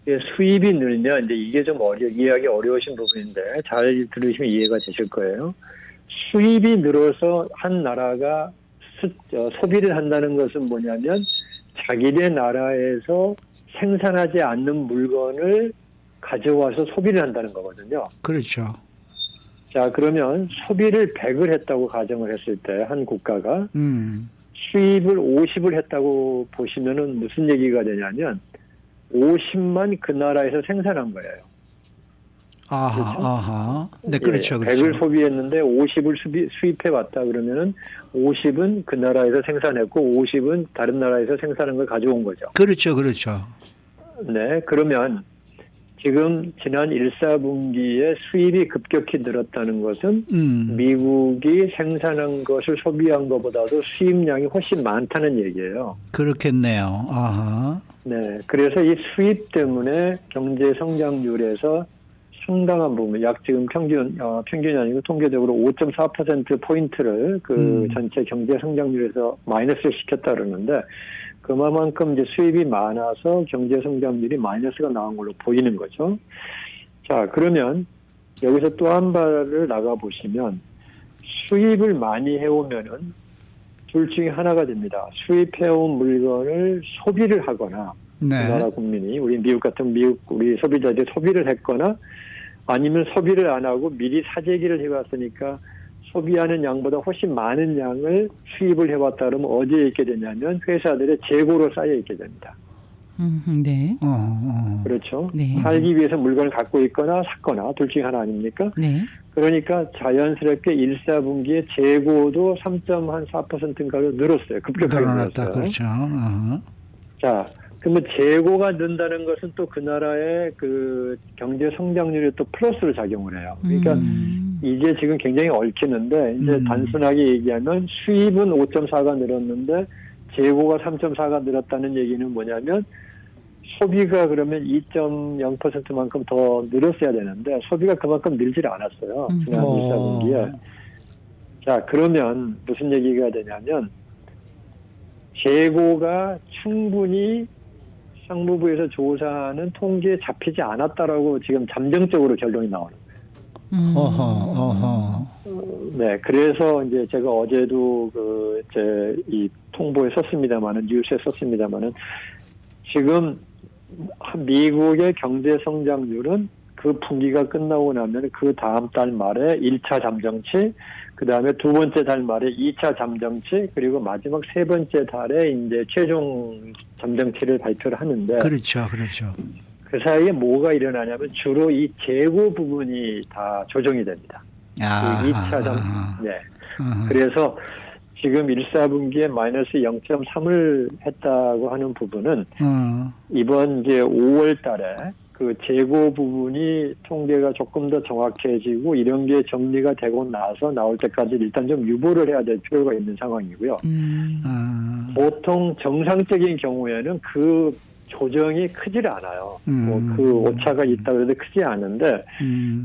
수입이 늘면 이제 이게 좀 이해하기 어려우신 부분인데 잘 들으시면 이해가 되실 거예요. 수입이 늘어서 한 나라가 소비를 한다는 것은 뭐냐면 자기네 나라에서 생산하지 않는 물건을 가져와서 소비를 한다는 거거든요. 그렇죠. 자, 그러면 소비를 100을 했다고 가정을 했을 때 한 국가가 수입을 50을 했다고 보시면은 무슨 얘기가 되냐면 50만 그 나라에서 생산한 거예요. 아하, 그렇죠? 아하. 네, 그렇죠, 그렇죠. 100을 소비했는데 50을 수입해 왔다 그러면은 50은 그 나라에서 생산했고 50은 다른 나라에서 생산한 걸 가져온 거죠. 그렇죠, 그렇죠. 네, 그러면 지금 지난 1사분기에 수입이 급격히 늘었다는 것은 미국이 생산한 것을 소비한 것보다도 수입량이 훨씬 많다는 얘기예요. 그렇겠네요. 아하. 네, 그래서 이 수입 때문에 경제 성장률에서 상당한 부분, 약 지금 평균이 아니고 통계적으로 5.4% 포인트를 그 전체 경제 성장률에서 마이너스를 시켰다 그러는데 그만큼 이제 수입이 많아서 경제 성장률이 마이너스가 나온 걸로 보이는 거죠. 자, 그러면 여기서 또 한 발을 나가 보시면 수입을 많이 해오면은 둘 중에 하나가 됩니다. 수입해온 물건을 소비를 하거나 네. 그 나라 국민이 우리 미국 같은 우리 소비자들이 소비를 했거나 아니면 소비를 안 하고 미리 사재기를 해왔으니까 소비하는 양보다 훨씬 많은 양을 수입을 해왔다 그러면 어디에 있게 되냐면 회사들의 재고로 쌓여 있게 됩니다. 네. 그렇죠. 네. 살기 위해서 물건을 갖고 있거나 샀거나 둘 중에 하나 아닙니까? 네. 그러니까 자연스럽게 1사분기에 재고도 3.4%인가로 늘었어요. 급격하게 늘어났다. 늘었어요. 그렇죠. 자, 그러면 재고가 는다는 것은 또 그 나라의 그 경제 성장률에 또 플러스로 작용을 해요. 그러니까 이게 지금 굉장히 얽히는데 이제 단순하게 얘기하면 수입은 5.4가 늘었는데 재고가 3.4가 늘었다는 얘기는 뭐냐면 소비가 그러면 2.0%만큼 더 늘었어야 되는데 소비가 그만큼 늘질 않았어요. 지난 1사분기에. 자, 그러면 무슨 얘기가 되냐면 재고가 충분히 상무부에서 조사하는 통계에 잡히지 않았다라고 지금 잠정적으로 결론이 나오는 거예요. 어허. 네, 그래서 이제 제가 어제도 이 통보에 썼습니다만은 뉴스에 썼습니다만은 지금 미국의 경제 성장률은 그 분기가 끝나고 나면 그 다음 달 말에 1차 잠정치, 그 다음에 두 번째 달 말에 2차 잠정치, 그리고 마지막 세 번째 달에 이제 최종 잠정치를 발표를 하는데. 그렇죠, 그렇죠. 그 사이에 뭐가 일어나냐면 주로 이 재고 부분이 다 조정이 됩니다. 그 2차 네. 그래서 지금 1사분기에 마이너스 0.3을 했다고 하는 부분은 이번 이제 5월 달에 그 재고 부분이 통계가 조금 더 정확해지고 이런 게 정리가 되고 나서 나올 때까지 일단 좀 유보를 해야 될 필요가 있는 상황이고요. 보통 정상적인 경우에는 그 조정이 크질 않아요. 뭐 그 오차가 있다고 해도 크지 않은데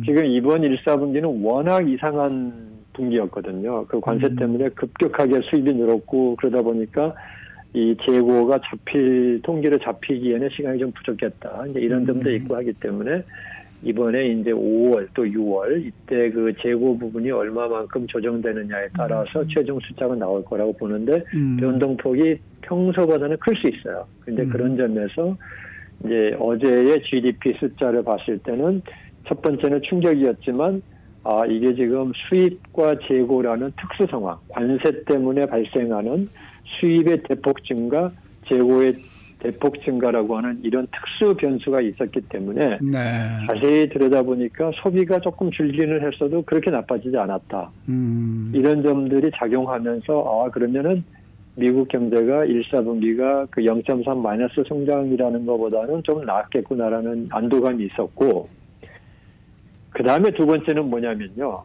지금 이번 1사분기는 워낙 이상한 분기였거든요. 그 관세 때문에 급격하게 수입이 늘었고 그러다 보니까 이 재고가 통계로 잡히기에는 시간이 좀 부족했다. 이제 이런 점도 있고 하기 때문에 이번에 이제 5월 또 6월 이때 그 재고 부분이 얼마만큼 조정되느냐에 따라서 최종 숫자가 나올 거라고 보는데 변동폭이 평소보다는 클 수 있어요. 근데 그런 점에서 이제 어제의 GDP 숫자를 봤을 때는 첫 번째는 충격이었지만 이게 지금 수입과 재고라는 특수 상황, 관세 때문에 발생하는 수입의 대폭 증가, 재고의 대폭 증가라고 하는 이런 특수 변수가 있었기 때문에 자세히 들여다보니까 소비가 조금 줄기는 했어도 그렇게 나빠지지 않았다. 이런 점들이 작용하면서 그러면은 미국 경제가 1사분기가 그 0.3 마이너스 성장이라는 것보다는 좀 낫겠구나라는 안도감이 있었고 그 다음에 두 번째는 뭐냐면요.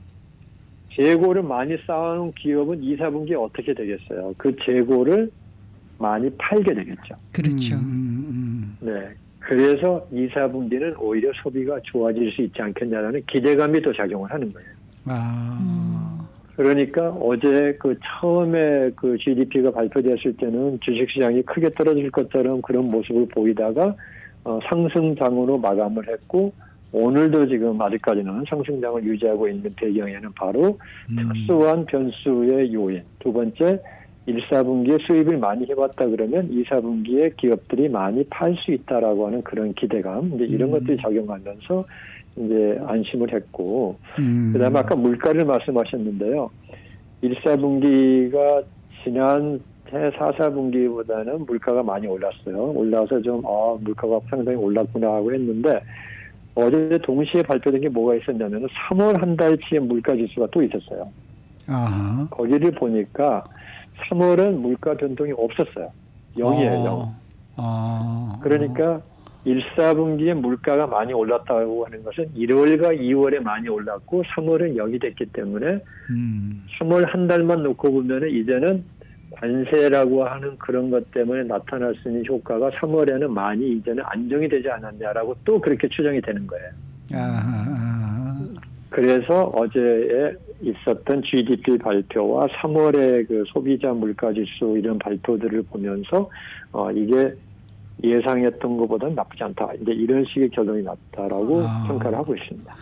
재고를 많이 쌓아놓은 기업은 2, 4분기에 어떻게 되겠어요? 그 재고를 많이 팔게 되겠죠. 그렇죠. 네. 그래서 2, 4분기는 오히려 소비가 좋아질 수 있지 않겠냐라는 기대감이 또 작용을 하는 거예요. 그러니까 어제 그 처음에 그 GDP가 발표됐을 때는 주식시장이 크게 떨어질 것처럼 그런 모습을 보이다가 상승장으로 마감을 했고 오늘도 지금 아직까지는 상승장을 유지하고 있는 배경에는 바로 특수한 변수의 요인. 두 번째, 1, 4분기에 수입을 많이 해봤다 그러면 2, 4분기에 기업들이 많이 팔 수 있다라고 하는 그런 기대감. 이제 이런 것들이 작용하면서 이제 안심을 했고, 그다음에 아까 물가를 말씀하셨는데요. 1, 4분기가 지난 해 4, 4분기보다는 물가가 많이 올랐어요. 올라서 좀 물가가 상당히 올랐구나 하고 했는데 어제 동시에 발표된 게 뭐가 있었냐면 3월 한 달치의 물가 지수가 또 있었어요. 아하. 거기를 보니까 3월은 물가 변동이 없었어요. 0이에요. 0. 그러니까 1, 4분기에 물가가 많이 올랐다고 하는 것은 1월과 2월에 많이 올랐고 3월은 0이 됐기 때문에 3월 한 달만 놓고 보면은 이제는 관세라고 하는 그런 것 때문에 나타날 수 있는 효과가 3월에는 많이 이제는 안정이 되지 않았냐라고 또 그렇게 추정이 되는 거예요. 그래서 어제에 있었던 GDP 발표와 3월의 그 소비자 물가지수 이런 발표들을 보면서 이게 예상했던 것보다는 나쁘지 않다. 이제 이런 식의 결론이 났다라고 평가를 하고 있습니다.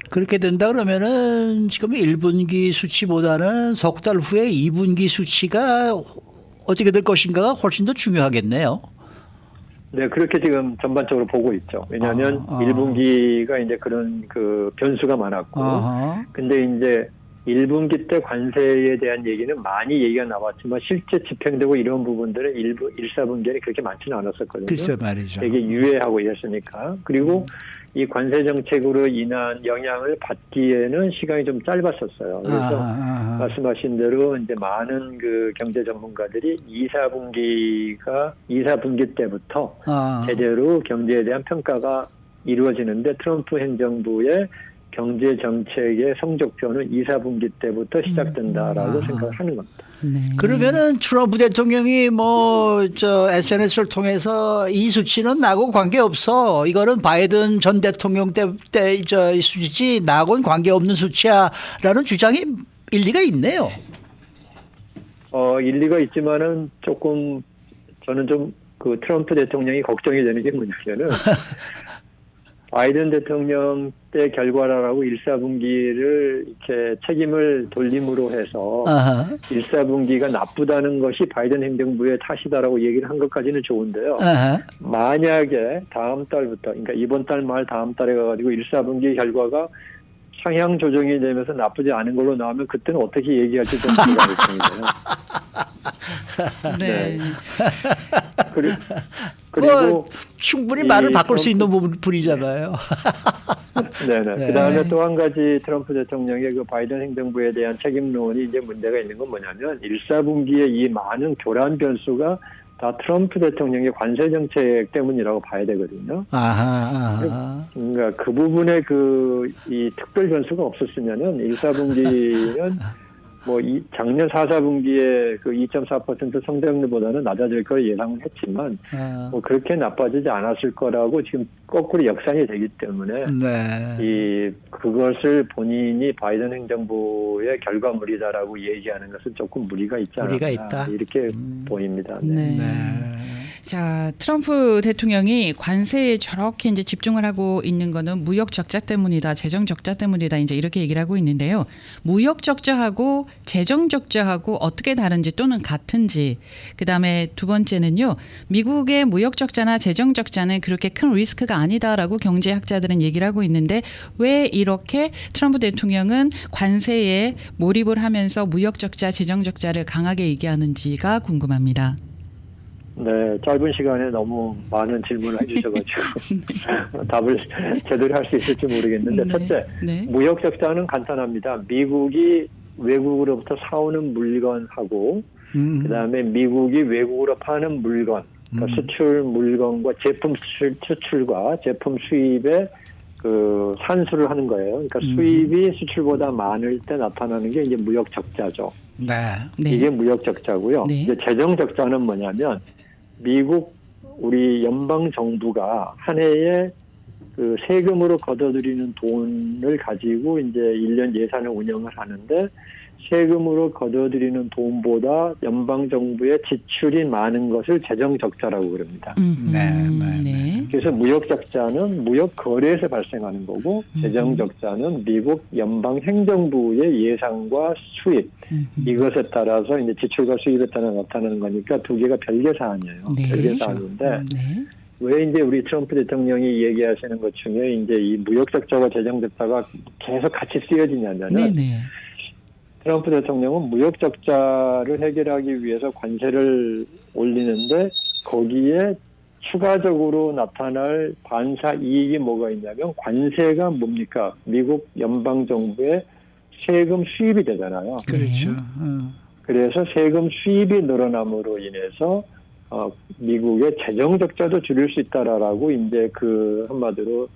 그렇게 된다 그러면은 지금 1분기 수치보다는 석 달 후에 2분기 수치가 어떻게 될 것인가가 훨씬 더 중요하겠네요. 네, 그렇게 지금 전반적으로 보고 있죠. 왜냐하면 1분기가 이제 그런 그 변수가 많았고, 근데 이제 1분기 때 관세에 대한 얘기는 많이 얘기가 나왔지만 실제 집행되고 이런 부분들은 1, 4분기에는 그렇게 많지는 않았었거든요. 글쎄 말이죠. 되게 유예하고 이랬으니까. 그리고 이 관세 정책으로 인한 영향을 받기에는 시간이 좀 짧았었어요. 그래서 말씀하신 대로 이제 많은 그 경제 전문가들이 2, 4분기 때부터 제대로 경제에 대한 평가가 이루어지는데 트럼프 행정부의 경제 정책의 성적표는 2, 4분기 때부터 시작된다라고 생각을 하는 겁니다. 네. 그러면은 트럼프 대통령이 SNS를 통해서 이 수치는 나하고 관계없어. 이거는 바이든 전 대통령 때 수치지 나하고는 관계없는 수치야라는 주장이 일리가 있네요. 일리가 있지만은 조금 저는 좀 그 트럼프 대통령이 걱정이 되는 게 뭐냐면은 바이든 대통령 때 결과라고 1, 4분기를 이렇게 책임을 돌림으로 해서 1, 4분기가 나쁘다는 것이 바이든 행정부의 탓이다라고 얘기를 한 것까지는 좋은데요. 만약에 다음 달부터, 그러니까 이번 달 말 다음 달에 가가지고 1, 4분기 결과가 상향 조정이 되면서 나쁘지 않은 걸로 나오면 그때는 어떻게 얘기할지 좀 불가능합니다. 네. 그리고 충분히 말을 바꿀 수 있는 부분이잖아요. 네네. 네. 그 다음에 또 한 가지 트럼프 대통령의 그 바이든 행정부에 대한 책임론이 이제 문제가 있는 건 뭐냐면 1, 4분기에 이 많은 교란 변수가 다 트럼프 대통령의 관세 정책 때문이라고 봐야 되거든요. 그러니까 그 부분에 이 특별 변수가 없었으면은 1, 4분기는 작년 4, 4분기에 그 2.4% 성장률보다는 낮아질 걸 예상을 했지만 그렇게 나빠지지 않았을 거라고 지금 거꾸로 역산이 되기 때문에 그것을 본인이 바이든 행정부의 결과물이다라고 얘기하는 것은 조금 무리가 있지 않나 이렇게 보입니다. 네. 자, 트럼프 대통령이 관세에 저렇게 이제 집중을 하고 있는 거는 무역 적자 때문이다, 재정 적자 때문이다, 이제 이렇게 얘기를 하고 있는데요. 무역 적자하고 재정 적자하고 어떻게 다른지 또는 같은지, 그 다음에 두 번째는요, 미국의 무역 적자나 재정 적자는 그렇게 큰 리스크가 아니다라고 경제학자들은 얘기를 하고 있는데 왜 이렇게 트럼프 대통령은 관세에 몰입을 하면서 무역 적자, 재정 적자를 강하게 얘기하는지가 궁금합니다. 네, 짧은 시간에 너무 많은 질문을 해주셔가지고 답을 제대로 할 수 있을지 모르겠는데 첫째, 무역 적자는 간단합니다. 미국이 외국으로부터 사오는 물건하고 그다음에 미국이 외국으로 파는 물건, 그러니까 수출 물건과 제품 수출과 제품 수입의 그 산수를 하는 거예요. 그러니까 수입이 수출보다 많을 때 나타나는 게 이제 무역 적자죠. 네. 네. 이게 무역 적자고요. 네. 이제 재정 적자는 뭐냐면 미국 우리 연방 정부가 한 해에 그 세금으로 걷어들이는 돈을 가지고 이제 1년 예산을 운영을 하는데 세금으로 걷어들이는 돈보다 연방 정부의 지출이 많은 것을 재정 적자라고 그럽니다. 네. 그래서 무역 적자는 무역 거래에서 발생하는 거고 재정 적자는 미국 연방 행정부의 예산과 수입 이것에 따라서 이제 지출과 수입에 따라 나타나는 거니까 두 개가 별개 사안이에요. 네. 별개 사안인데 네. 왜 이제 우리 트럼프 대통령이 얘기하시는 것 중에 이제 이 무역 적자와 재정 적자가 계속 같이 쓰여지냐면은 네. 트럼프 대통령은 무역 적자를 해결하기 위해서 관세를 올리는데 거기에 추가적으로 나타날 반사 이익이 뭐가 있냐면 관세가 뭡니까? 미국 연방 정부의 세금 수입이 되잖아요. 그렇죠. 그래서 세금 수입이 늘어남으로 인해서 미국의 재정 적자도 줄일 수 있다라고 이제 그 한마디로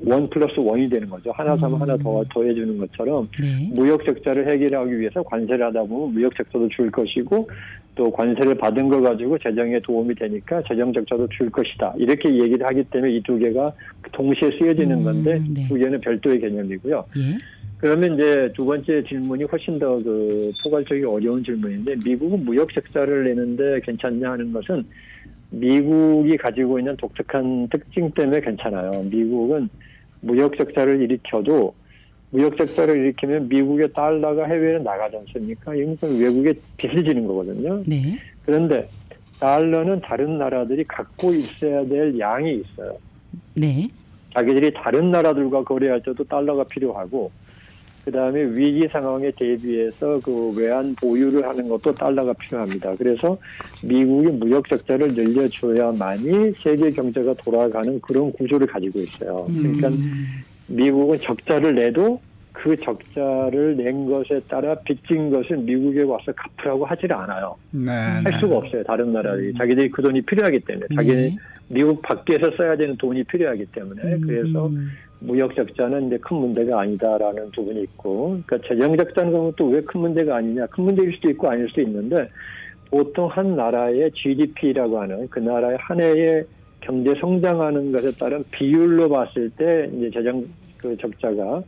1+1이 되는 거죠. 하나 사면 하나 더 더해주는 것처럼 네. 무역 적자를 해결하기 위해서 관세를 하다 보면 무역 적자도 줄 것이고 또 관세를 받은 거 가지고 재정에 도움이 되니까 재정 적자도 줄 것이다. 이렇게 얘기를 하기 때문에 이 두 개가 동시에 쓰여지는 건데 네. 두 개는 별도의 개념이고요. 예. 그러면 이제 두 번째 질문이 훨씬 더 그 포괄적이 어려운 질문인데 미국은 무역 적자를 내는데 괜찮냐 하는 것은 미국이 가지고 있는 독특한 특징 때문에 괜찮아요. 미국은 무역 적자를 일으켜도 무역 적자를 일으키면 미국의 달러가 해외에 나가지 않습니까? 그러니까 외국에 빚을 지는 거거든요. 네. 그런데 달러는 다른 나라들이 갖고 있어야 될 양이 있어요. 네. 자기들이 다른 나라들과 거래할 때도 달러가 필요하고 그다음에 위기 상황에 대비해서 그 외환 보유를 하는 것도 달러가 필요합니다. 그래서 미국이 무역 적자를 늘려줘야만이 세계 경제가 돌아가는 그런 구조를 가지고 있어요. 그러니까 미국은 적자를 내도 그 적자를 낸 것에 따라 빚진 것을 미국에 와서 갚으라고 하질 않아요. 네. 할 수가 없어요. 다른 나라들이. 자기들이 그 돈이 필요하기 때문에. 자기네 미국 밖에서 써야 되는 돈이 필요하기 때문에. 그래서 무역 적자는 이제 큰 문제가 아니다라는 부분이 있고, 그러니까 재정 적자는 것도 왜 큰 문제가 아니냐? 큰 문제일 수도 있고 아닐 수도 있는데, 보통 한 나라의 GDP라고 하는 그 나라의 한 해의 경제 성장하는 것에 따른 비율로 봤을 때 이제 재정 그 적자가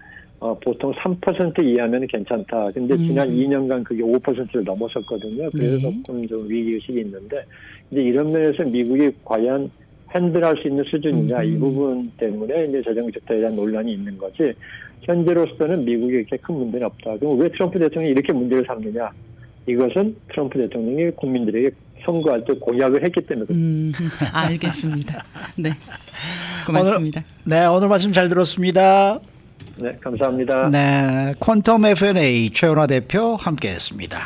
보통 3% 이하면 괜찮다. 근데 지난 2년간 그게 5%를 넘었었거든요. 그래서 조금 좀 위기의식이 있는데, 이제 이런 면에서 미국이 과연 핸들할 수 있는 수준이냐 이 부분 때문에 이제 재정 적자에 대한 논란이 있는 거지. 현재로서는 미국에 이렇게 큰 문제는 없다. 그럼 왜 트럼프 대통령이 이렇게 문제를 삼느냐? 이것은 트럼프 대통령이 국민들에게 선거할 때 공약을 했기 때문에 그렇습니다. 알겠습니다. 네, 고맙습니다. 오늘 말씀 잘 들었습니다. 네, 감사합니다. 네, 퀀텀 F&A 최연화 대표 함께했습니다.